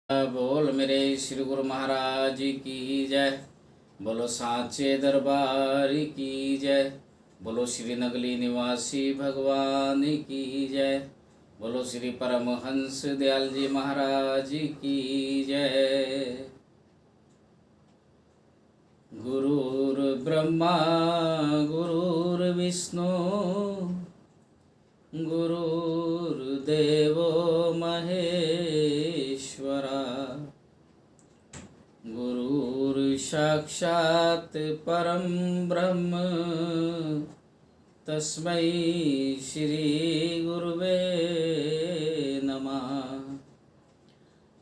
बोल मेरे श्री गुरु महाराज की जय। बोलो साचे दरबार की जय। बोलो श्री नगली निवासी भगवान की जय। बोलो श्री परमहंस दयाल जी महाराज की जय। गुरुर्ब्रह्मा गुरुर्विष्णु गुरुर्देवो महेश्वरा गुरुर्साक्षात् परं ब्रह्म तस्मै श्री गुरुवे नमः।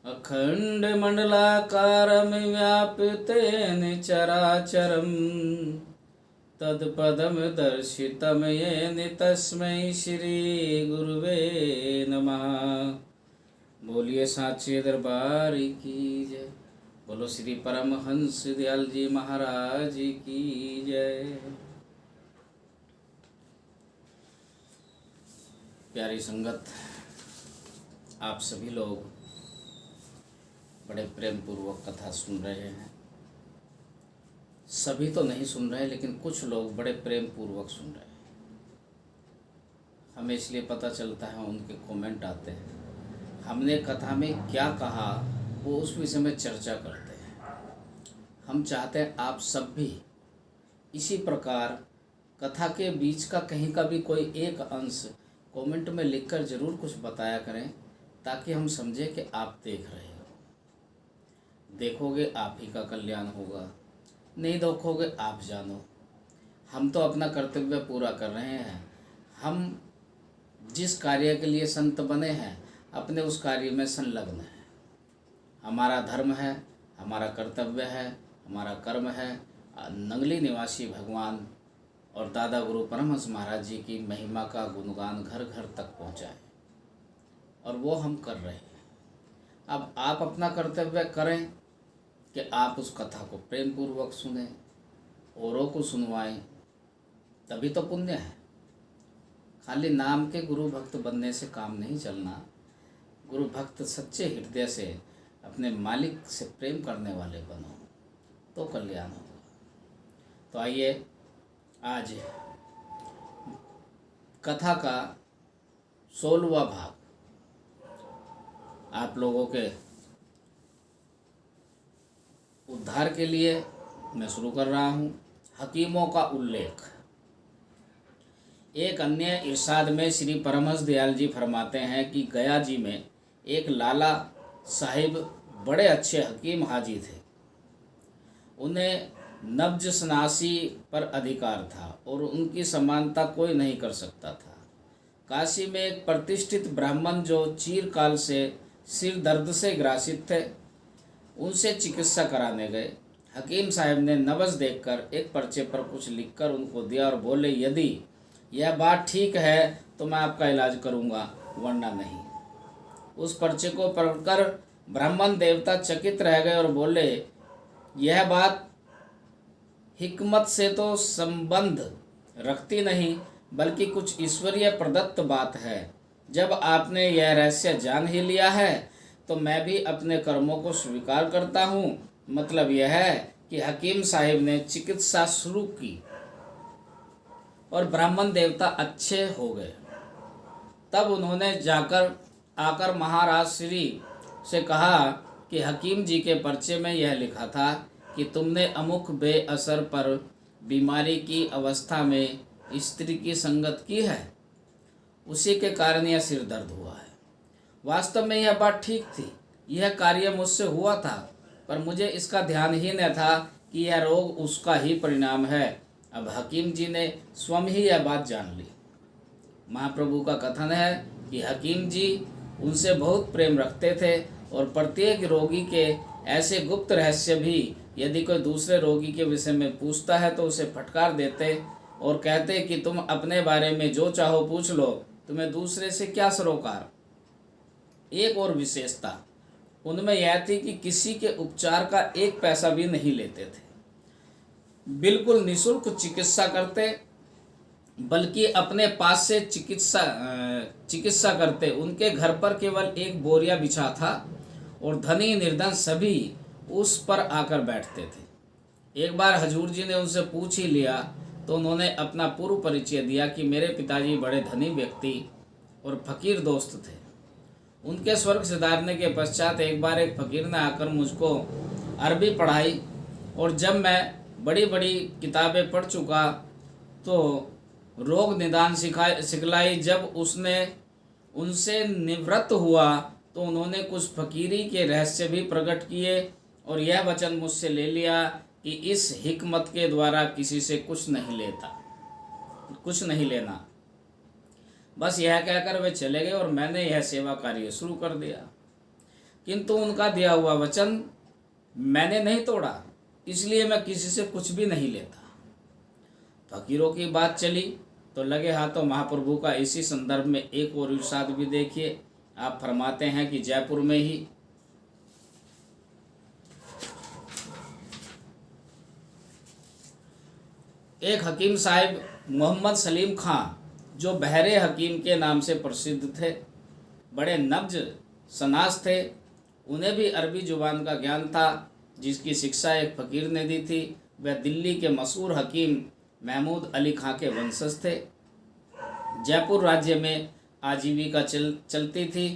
अखण्डमण्डलाकारं व्याप्तेन चराचरं तत्पदं दर्शितं येन तस्मै श्री गुरुवे नमः। बोलिए साचे दरबार की जय। बोलो श्री परमहंस दयाल जी महाराज की जय। प्यारी संगत, आप सभी लोग बड़े प्रेम पूर्वक कथा सुन रहे हैं। सभी तो नहीं सुन रहे, लेकिन कुछ लोग बड़े प्रेम पूर्वक सुन रहे हैं। हमें इसलिए पता चलता है, उनके कमेंट आते हैं, हमने कथा में क्या कहा वो उस विषय में चर्चा करते हैं। हम चाहते हैं आप सब भी इसी प्रकार कथा के बीच का कहीं का भी कोई एक अंश कमेंट में लिखकर ज़रूर कुछ बताया करें, ताकि हम समझें कि आप देख रहे हो। देखोगे आप ही का कल्याण होगा, नहीं देखोगे आप जानो। हम तो अपना कर्तव्य पूरा कर रहे हैं। हम जिस कार्य के लिए संत बने हैं, अपने उस कार्य में संलग्न हैं। हमारा धर्म है, हमारा कर्तव्य है, हमारा कर्म है नंगली निवासी भगवान और दादा गुरु परमहंस महाराज जी की महिमा का गुणगान घर घर तक पहुँचाए, और वो हम कर रहे हैं। अब आप अपना कर्तव्य करें कि आप उस कथा को प्रेम पूर्वक सुने, औरों को सुनवाएं, तभी तो पुण्य है। खाली नाम के गुरु भक्त बनने से काम नहीं चलना। गुरु भक्त सच्चे हृदय से अपने मालिक से प्रेम करने वाले बनो, तो कल्याण होगा। तो आइए आज कथा का 16वां भाग आप लोगों के उद्धार के लिए मैं शुरू कर रहा हूँ। हकीमों का उल्लेख। एक अन्य इरशाद में श्री परमहंस दयाल जी फरमाते हैं कि गया जी में एक लाला साहिब बड़े अच्छे हकीम हाजी थे। उन्हें नब्ज शनासी पर अधिकार था और उनकी समानता कोई नहीं कर सकता था। काशी में एक प्रतिष्ठित ब्राह्मण जो चिरकाल से सिर दर्द से ग्रासित थे, उनसे चिकित्सा कराने गए। हकीम साहब ने नब्ज देखकर एक पर्चे पर कुछ लिखकर उनको दिया और बोले, यदि यह बात ठीक है तो मैं आपका इलाज करूंगा, वरना नहीं। उस पर्चे को पढ़कर ब्राह्मण देवता चकित रह गए और बोले, यह बात हिकमत से तो संबंध रखती नहीं, बल्कि कुछ ईश्वरीय प्रदत्त बात है। जब आपने यह रहस्य जान ही लिया है तो मैं भी अपने कर्मों को स्वीकार करता हूँ। मतलब यह है कि हकीम साहिब ने चिकित्सा शुरू की और ब्राह्मण देवता अच्छे हो गए। तब उन्होंने आकर महाराज श्री से कहा कि हकीम जी के पर्चे में यह लिखा था कि तुमने अमुक बेअसर पर बीमारी की अवस्था में स्त्री की संगत की है, उसी के कारण यह सिर दर्द हुआ है। वास्तव में यह बात ठीक थी, यह कार्य मुझसे हुआ था, पर मुझे इसका ध्यान ही न था कि यह रोग उसका ही परिणाम है। अब हकीम जी ने स्वयं ही यह बात जान ली। महाप्रभु का कथन है कि हकीम जी उनसे बहुत प्रेम रखते थे और प्रत्येक रोगी के ऐसे गुप्त रहस्य भी यदि कोई दूसरे रोगी के विषय में पूछता है तो उसे फटकार देते और कहते कि तुम अपने बारे में जो चाहो पूछ लो, तुम्हें दूसरे से क्या सरोकार। एक और विशेषता उनमें यह थी कि किसी के उपचार का एक पैसा भी नहीं लेते थे, बिल्कुल निःशुल्क चिकित्सा करते। बल्कि अपने पास से चिकित्सा करते। उनके घर पर केवल एक बोरिया बिछा था और धनी निर्धन सभी उस पर आकर बैठते थे। एक बार हजूर जी ने उनसे पूछ ही लिया तो उन्होंने अपना पूर्व परिचय दिया कि मेरे पिताजी बड़े धनी व्यक्ति और फकीर दोस्त थे। उनके स्वर्ग सिधारने के पश्चात एक बार एक फकीर ने आकर मुझको अरबी पढ़ाई और जब मैं बड़ी बड़ी किताबें पढ़ चुका तो रोग निदान सिखलाई। जब उसने उनसे निवृत्त हुआ तो उन्होंने कुछ फकीरी के रहस्य भी प्रकट किए और यह वचन मुझसे ले लिया कि इस हिकमत के द्वारा किसी से कुछ नहीं लेना। बस यह कहकर वे चले गए और मैंने यह सेवा कार्य शुरू कर दिया, किंतु उनका दिया हुआ वचन मैंने नहीं तोड़ा, इसलिए मैं किसी से कुछ भी नहीं लेता। फकीरों की बात चली तो लगे हाथों महाप्रभु का इसी संदर्भ में एक और इरशाद भी देखिए। आप फरमाते हैं कि जयपुर में ही एक हकीम साहिब मोहम्मद सलीम खां, जो बहरे हकीम के नाम से प्रसिद्ध थे, बड़े नब्ज शनास थे। उन्हें भी अरबी जुबान का ज्ञान था, जिसकी शिक्षा एक फ़कीर ने दी थी। वह दिल्ली के मशहूर हकीम महमूद अली खां के वंशज थे। जयपुर राज्य में आजीविका चलती थी,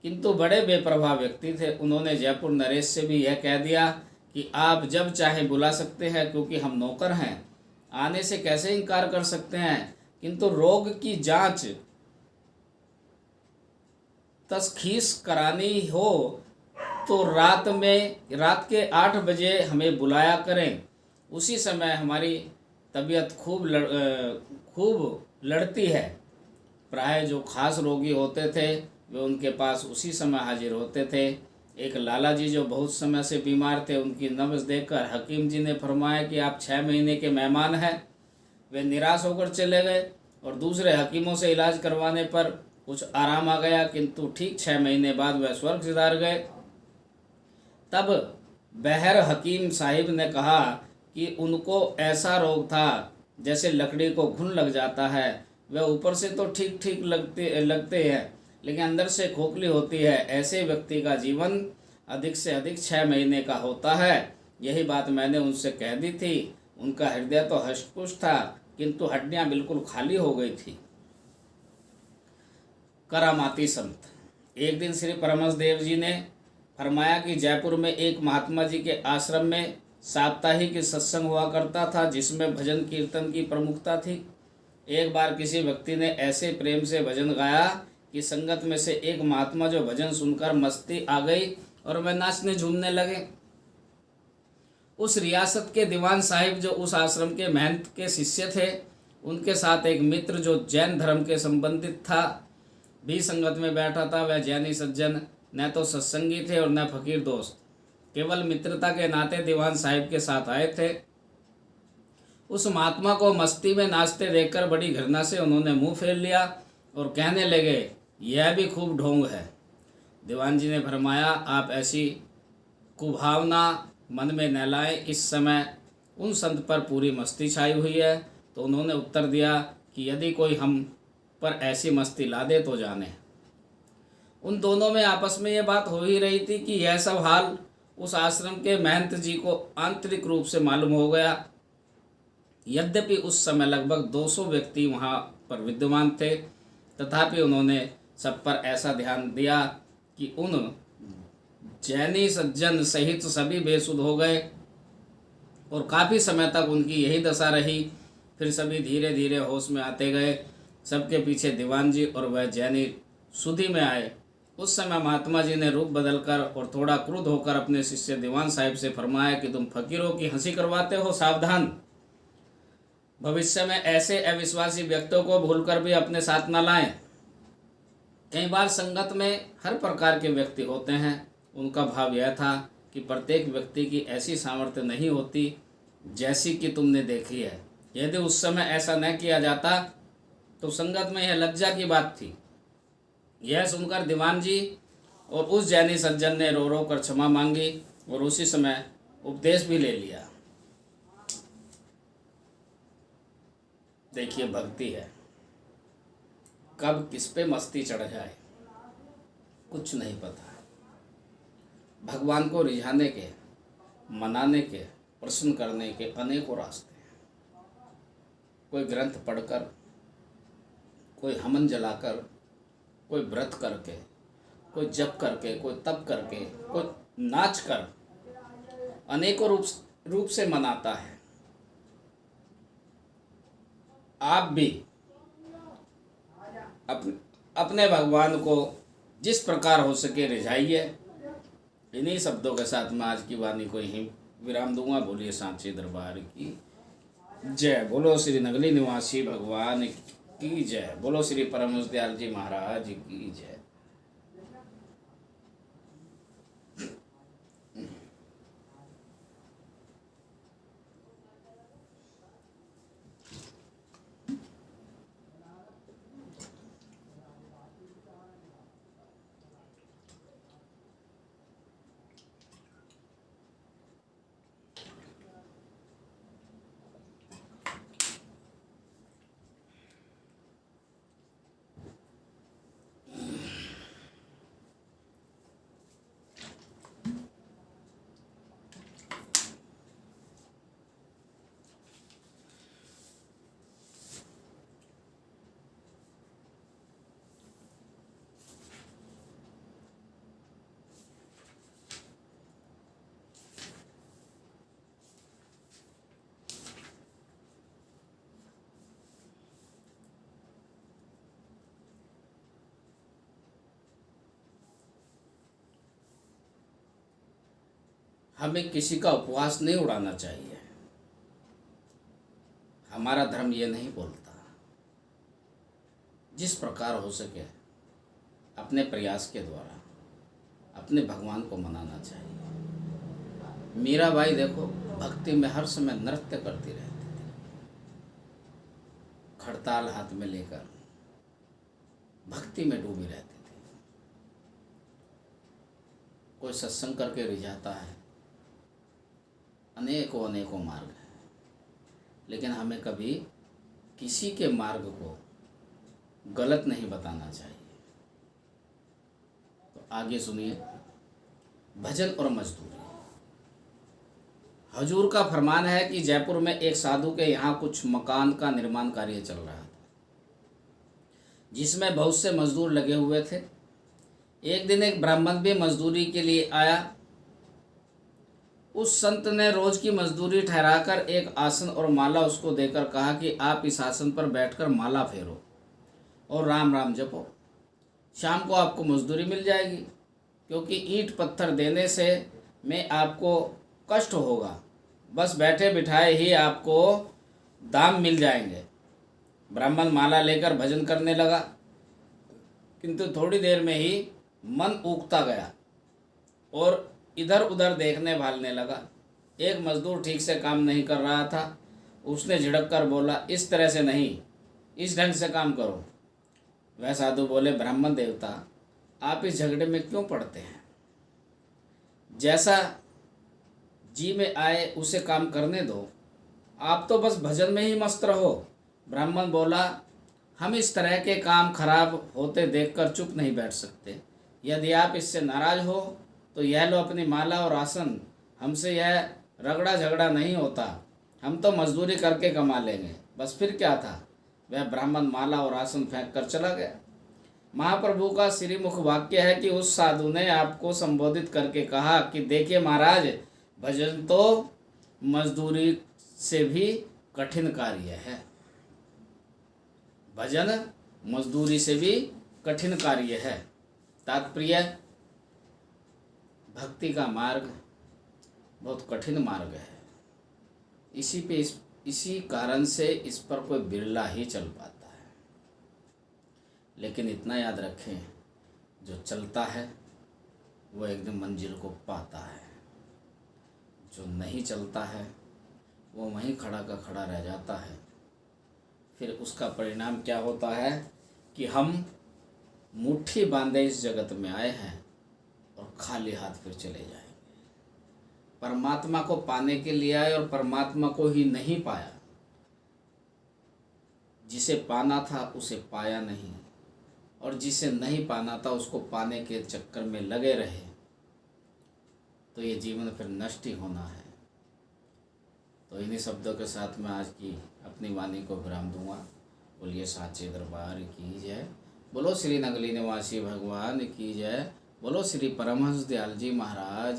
किंतु बड़े बेपरवाह व्यक्ति थे। उन्होंने जयपुर नरेश से भी यह कह दिया कि आप जब चाहे बुला सकते हैं, क्योंकि हम नौकर हैं, आने से कैसे इनकार कर सकते हैं। किंतु रोग की जांच तशखीस करानी हो तो रात के 8 बजे हमें बुलाया करें। उसी समय हमारी तबीयत खूब लड़ती है। प्राय जो खास रोगी होते थे वे उनके पास उसी समय हाजिर होते थे। एक लाला जी जो बहुत समय से बीमार थे, उनकी नब्ज़ देखकर हकीम जी ने फरमाया कि आप 6 महीने के मेहमान हैं। वे निराश होकर चले गए और दूसरे हकीमों से इलाज करवाने पर कुछ आराम आ गया, किंतु ठीक 6 महीने बाद वह स्वर्ग सिधार गए। तब बहर हकीम साहिब ने कहा कि उनको ऐसा रोग था जैसे लकड़ी को घुन लग जाता है। वह ऊपर से तो ठीक ठीक लगते हैं, लेकिन अंदर से खोखली होती है। ऐसे व्यक्ति का जीवन अधिक से अधिक 6 महीने का होता है। यही बात मैंने उनसे कह दी थी। उनका हृदय तो हष्टपुष्ट था, किंतु हड्डियां बिल्कुल खाली हो गई थी। करामाती संत। एक दिन श्री परमहंस देव जी ने फरमाया कि जयपुर में एक महात्मा जी के आश्रम में साप्ताहिक सत्संग हुआ करता था, जिसमें भजन कीर्तन की प्रमुखता थी। एक बार किसी व्यक्ति ने ऐसे प्रेम से भजन गाया कि संगत में से एक महात्मा जो भजन सुनकर मस्ती आ गई और वह नाचने झूमने लगे। उस रियासत के दीवान साहिब जो उस आश्रम के महंत के शिष्य थे, उनके साथ एक मित्र जो जैन धर्म के संबंधित था भी संगत में बैठा था। वह जैनी सज्जन न तो सत्संगी थे और न फकीर दोस्त, केवल मित्रता के नाते दीवान साहिब के साथ आए थे। उस महात्मा को मस्ती में नाचते देखकर बड़ी घृणा से उन्होंने मुंह फेर लिया और कहने लगे, यह भी खूब ढोंग है। दीवान जी ने फरमाया, आप ऐसी कुभावना मन में न लाएं। इस समय उन संत पर पूरी मस्ती छाई हुई है। तो उन्होंने उत्तर दिया कि यदि कोई हम पर ऐसी मस्ती ला दे तो जाने। उन दोनों में आपस में यह बात हो ही रही थी कि यह सब हाल उस आश्रम के महंत जी को आंतरिक रूप से मालूम हो गया। यद्यपि उस समय लगभग 200 व्यक्ति वहाँ पर विद्यमान थे, तथापि उन्होंने सब पर ऐसा ध्यान दिया कि उन जैनी सज्जन सहित सभी बेसुध हो गए और काफ़ी समय तक उनकी यही दशा रही। फिर सभी धीरे धीरे होश में आते गए। सबके पीछे दीवान जी और वह जैनी सुधि में आए। उस समय महात्मा जी ने रूप बदलकर और थोड़ा क्रुद्ध होकर अपने शिष्य दीवान साहिब से फरमाया कि तुम फकीरों की हंसी करवाते हो, सावधान, भविष्य में ऐसे अविश्वासी व्यक्तियों को भूलकर भी अपने साथ न लाएं। कई बार संगत में हर प्रकार के व्यक्ति होते हैं। उनका भाव यह था कि प्रत्येक व्यक्ति की ऐसी सामर्थ्य नहीं होती जैसी कि तुमने देखी है। यदि उस समय ऐसा न किया जाता तो संगत में यह लज्जा की बात थी। यह सुनकर दीवान जी और उस जैनी सज्जन ने रो रो कर क्षमा मांगी और उसी समय उपदेश भी ले लिया। देखिए, भक्ति है, कब किस पे मस्ती चढ़ जाए कुछ नहीं पता। भगवान को रिझाने के, मनाने के, प्रसन्न करने के अनेकों रास्ते हैं। कोई ग्रंथ पढ़कर, कोई हवन जलाकर, कोई व्रत करके, कोई जप करके, कोई तप करके, कोई नाच कर अनेकों रूप से मनाता है। आप भी अपने भगवान को जिस प्रकार हो सके रिझाइए। इन्हीं शब्दों के साथ मैं आज की वाणी को यहीं विराम दूंगा। बोलिए सांचे दरबार की जय। बोलो श्री नगली निवासी भगवान की जय। बोलो श्री परमहंस दयाल जी महाराज की जय। हमें किसी का उपवास नहीं उड़ाना चाहिए। हमारा धर्म ये नहीं बोलता। जिस प्रकार हो सके अपने प्रयास के द्वारा अपने भगवान को मनाना चाहिए। मीराबाई देखो, भक्ति में हर समय नृत्य करती रहती थी, खड़ताल हाथ में लेकर भक्ति में डूबी रहती थी। कोई सत्संग करके रिझाता है, अनेकों अनेकों मार्ग हैं, लेकिन हमें कभी किसी के मार्ग को गलत नहीं बताना चाहिए। तो आगे सुनिए, भजन और मजदूरी। हजूर का फरमान है कि जयपुर में एक साधु के यहाँ कुछ मकान का निर्माण कार्य चल रहा था, जिसमें बहुत से मजदूर लगे हुए थे। एक दिन एक ब्राह्मण भी मजदूरी के लिए आया। उस संत ने रोज की मजदूरी ठहराकर एक आसन और माला उसको देकर कहा कि आप इस आसन पर बैठकर माला फेरो और राम राम जपो। शाम को आपको मजदूरी मिल जाएगी, क्योंकि ईंट पत्थर देने से में आपको कष्ट होगा। बस बैठे बिठाए ही आपको दाम मिल जाएंगे। ब्राह्मण माला लेकर भजन करने लगा, किंतु थोड़ी देर में ही मन ऊगता गया और इधर उधर देखने भालने लगा। एक मजदूर ठीक से काम नहीं कर रहा था। उसने झिड़क कर बोला, इस तरह से नहीं, इस ढंग से काम करो। वह साधु बोले, ब्राह्मण देवता, आप इस झगड़े में क्यों पड़ते हैं? जैसा जी में आए उसे काम करने दो, आप तो बस भजन में ही मस्त रहो। ब्राह्मण बोला, हम इस तरह के काम खराब होते देखकर चुप नहीं बैठ सकते। यदि आप इससे नाराज हो तो यह लो अपनी माला और आसन। हमसे यह रगड़ा झगड़ा नहीं होता, हम तो मजदूरी करके कमा लेंगे। बस फिर क्या था, वह ब्राह्मण माला और आसन फेंक कर चला गया। महाप्रभु का श्रीमुख वाक्य है कि उस साधु ने आपको संबोधित करके कहा कि देखिए महाराज, भजन तो मजदूरी से भी कठिन कार्य है। भजन मजदूरी से भी कठिन कार्य है। तात्पर्य, भक्ति का मार्ग बहुत कठिन मार्ग है। इसी कारण से इस पर कोई बिरला ही चल पाता है। लेकिन इतना याद रखें, जो चलता है वो एक दिन मंजिल को पाता है। जो नहीं चलता है वो वहीं खड़ा का खड़ा रह जाता है। फिर उसका परिणाम क्या होता है कि हम मुट्ठी बांधे इस जगत में आए हैं और खाली हाथ फिर चले जाएंगे। परमात्मा को पाने के लिए आए और परमात्मा को ही नहीं पाया। जिसे पाना था उसे पाया नहीं, और जिसे नहीं पाना था उसको पाने के चक्कर में लगे रहे। तो ये जीवन फिर नष्ट ही होना है। तो इन्हीं शब्दों के साथ मैं आज की अपनी वाणी को विराम दूंगा। बोलिए साचे दरबार की जय। बोलो श्री नगली निवासी भगवान की जय। बोलो श्री परमहंस दयाल जी महाराज